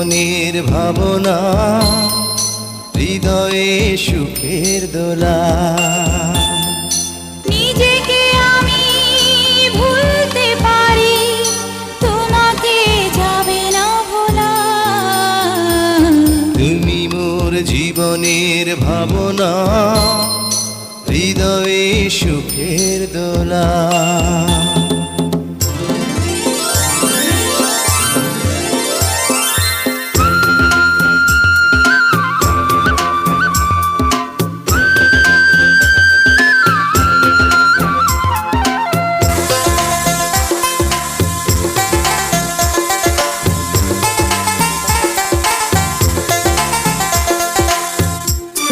জীবনের ভাবনা, হৃদয়ে সুখের দোলা। নিজেকে আমি ভুলতে পারি, তোমাকে যাবে না ভোলা। তুমি মোর জীবনের ভাবনা, হৃদয়ে সুখের দোলা।